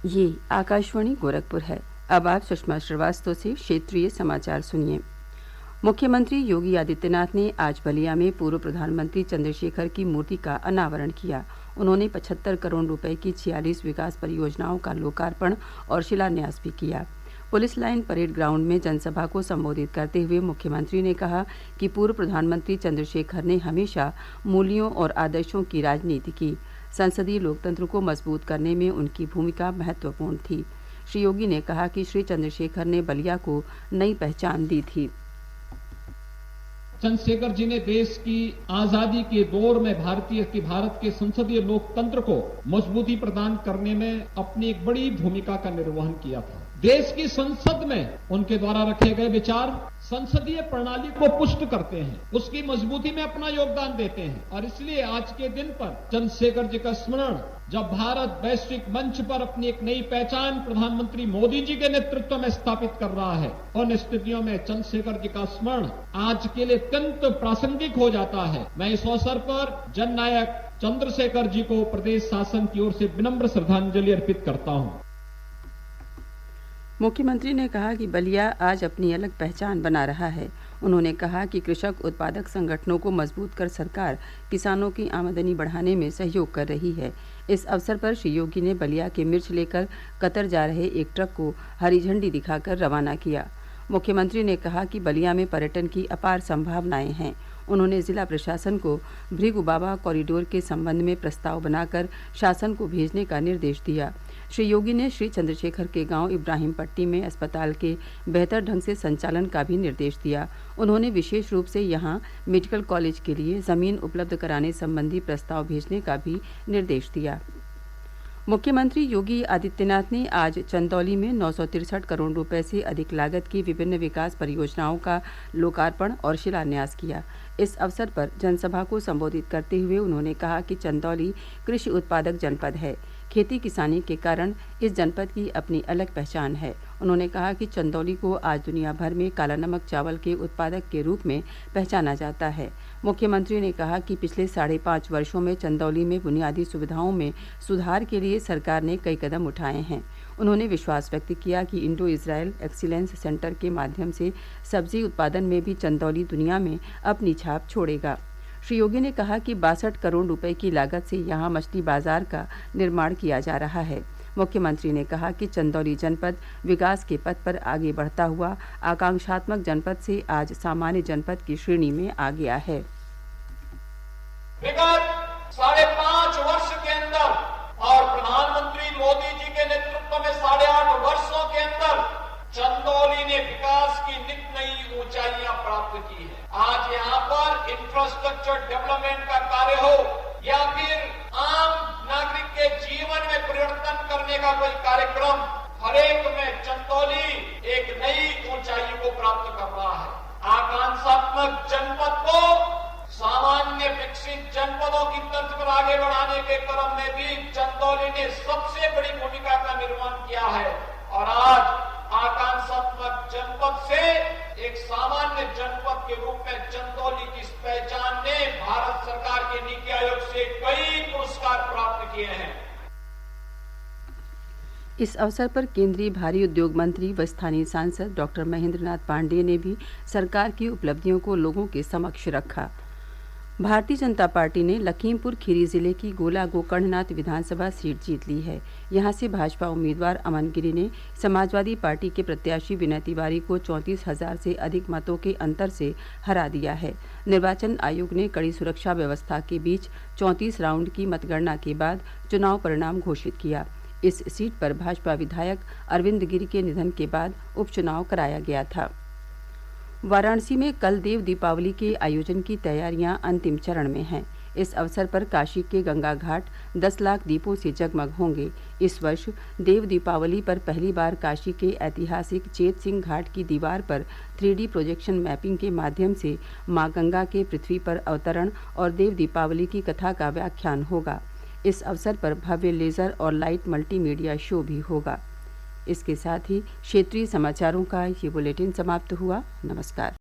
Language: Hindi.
ये आकाशवाणी गोरखपुर है। अब आप सुषमा श्रीवास्तव से क्षेत्रीय समाचार सुनिए। मुख्यमंत्री योगी आदित्यनाथ ने आज बलिया में पूर्व प्रधानमंत्री चंद्रशेखर की मूर्ति का अनावरण किया। उन्होंने 75 करोड़ रुपए की 46 विकास परियोजनाओं का लोकार्पण और शिलान्यास भी किया। पुलिस लाइन परेड ग्राउंड में जनसभा को संबोधित करते हुए मुख्यमंत्री ने कहा कि पूर्व प्रधानमंत्री चंद्रशेखर ने हमेशा मूल्यों और आदर्शों की राजनीति की। संसदीय लोकतंत्र को मजबूत करने में उनकी भूमिका महत्वपूर्ण थी। श्री योगी ने कहा कि श्री चंद्रशेखर ने बलिया को नई पहचान दी थी। चंद्रशेखर जी ने देश की आजादी के दौर में भारत के संसदीय लोकतंत्र को मजबूती प्रदान करने में अपनी एक बड़ी भूमिका का निर्वहन किया था। देश की संसद में उनके द्वारा रखे गए विचार संसदीय प्रणाली को पुष्ट करते हैं, उसकी मजबूती में अपना योगदान देते हैं और इसलिए आज के दिन पर चंद्रशेखर जी का स्मरण जब भारत वैश्विक मंच पर अपनी एक नई पहचान प्रधानमंत्री मोदी जी के नेतृत्व में स्थापित कर रहा है, उन स्थितियों में चंद्रशेखर जी का स्मरण आज के लिए अत्यंत प्रासंगिक हो जाता है। मैं इस अवसर पर जननायक चंद्रशेखर जी को प्रदेश शासन की ओर से विनम्र श्रद्धांजलि अर्पित करता हूं। मुख्यमंत्री ने कहा कि बलिया आज अपनी अलग पहचान बना रहा है। उन्होंने कहा कि कृषक उत्पादक संगठनों को मजबूत कर सरकार किसानों की आमदनी बढ़ाने में सहयोग कर रही है। इस अवसर पर श्री योगी ने बलिया के मिर्च लेकर कतर जा रहे एक ट्रक को हरी झंडी दिखाकर रवाना किया। मुख्यमंत्री ने कहा कि बलिया में पर्यटन की अपार संभावनाएं हैं। उन्होंने जिला प्रशासन को भृगु बाबा कॉरिडोर के संबंध में प्रस्ताव बनाकर शासन को भेजने का निर्देश दिया। श्री योगी ने श्री चंद्रशेखर के गांव इब्राहिम पट्टी में अस्पताल के बेहतर ढंग से संचालन का भी निर्देश दिया। उन्होंने विशेष रूप से यहां मेडिकल कॉलेज के लिए जमीन उपलब्ध कराने संबंधी प्रस्ताव भेजने का भी निर्देश दिया। मुख्यमंत्री योगी आदित्यनाथ ने आज चंदौली में 963 करोड़ रुपए से अधिक लागत की विभिन्न विकास परियोजनाओं का लोकार्पण और शिलान्यास किया। इस अवसर पर जनसभा को संबोधित करते हुए उन्होंने कहा कि चंदौली कृषि उत्पादक जनपद है। खेती किसानी के कारण इस जनपद की अपनी अलग पहचान है। उन्होंने कहा कि चंदौली को आज दुनिया भर में काला नमक चावल के उत्पादक के रूप में पहचाना जाता है। मुख्यमंत्री ने कहा कि पिछले 5.5 वर्षों में चंदौली में बुनियादी सुविधाओं में सुधार के लिए सरकार ने कई कदम उठाए हैं। उन्होंने विश्वास व्यक्त किया कि इंडो इजराइल एक्सीलेंस सेंटर के माध्यम से सब्जी उत्पादन में भी चंदौली दुनिया में अपनी छाप छोड़ेगा। श्री योगी ने कहा कि 62 करोड़ रुपए की लागत से यहाँ मछली बाजार का निर्माण किया जा रहा है। मुख्यमंत्री ने कहा कि चंदौली जनपद विकास के पथ पर आगे बढ़ता हुआ आकांक्षात्मक जनपद से आज सामान्य जनपद की श्रेणी में आ गया है। विगत 5.5 वर्ष के अंदर और प्रधानमंत्री मोदी जी के नेतृत्व में 8.5 वर्षों के अंदर चंदौली ने विकास की नित नई ऊंचाइयां प्राप्त की है। आज यहाँ पर इंफ्रास्ट्रक्चर डेवलपमेंट का कार्य हो या फिर आम नागरिक के जीवन में परिवर्तन करने का कोई कार्यक्रम, हर एक में चंदौली एक नई ऊंचाई को प्राप्त कर रहा है। आकांक्षात्मक जनपद को सामान्य विकसित जनपदों की तर्ज पर आगे बढ़ाने के क्रम में भी चंदौली ने सबसे बड़ी भूमिका का निर्वहन किया है और आज आकांक्षात्मक जनपद से एक सामान्य जनपद के रूप में चंदौली की इस पहचान ने भारत सरकार के नीति आयोग से कई पुरस्कार प्राप्त किए हैं। इस अवसर पर केंद्रीय भारी उद्योग मंत्री व स्थानीय सांसद डॉक्टर महेंद्र नाथ पांडेय ने भी सरकार की उपलब्धियों को लोगों के समक्ष रखा। भारतीय जनता पार्टी ने लखीमपुर खीरी जिले की गोला गोकर्णनाथ विधानसभा सीट जीत ली है। यहां से भाजपा उम्मीदवार अमन गिरी ने समाजवादी पार्टी के प्रत्याशी विनय तिवारी को 34,000 से अधिक मतों के अंतर से हरा दिया है। निर्वाचन आयोग ने कड़ी सुरक्षा व्यवस्था के बीच 34 राउंड की मतगणना के बाद चुनाव परिणाम घोषित किया। इस सीट पर भाजपा विधायक अरविंद गिरी के निधन के बाद उपचुनाव कराया गया था। वाराणसी में कल देव दीपावली के आयोजन की तैयारियां अंतिम चरण में हैं। इस अवसर पर काशी के गंगा घाट 10 लाख दीपों से जगमग होंगे। इस वर्ष देव दीपावली पर पहली बार काशी के ऐतिहासिक चेत सिंह घाट की दीवार पर 3D प्रोजेक्शन मैपिंग के माध्यम से मां गंगा के पृथ्वी पर अवतरण और देव दीपावली की कथा का व्याख्यान होगा। इस अवसर पर भव्य लेजर और लाइट मल्टीमीडिया शो भी होगा। इसके साथ ही क्षेत्रीय समाचारों का ये बुलेटिन समाप्त हुआ। नमस्कार।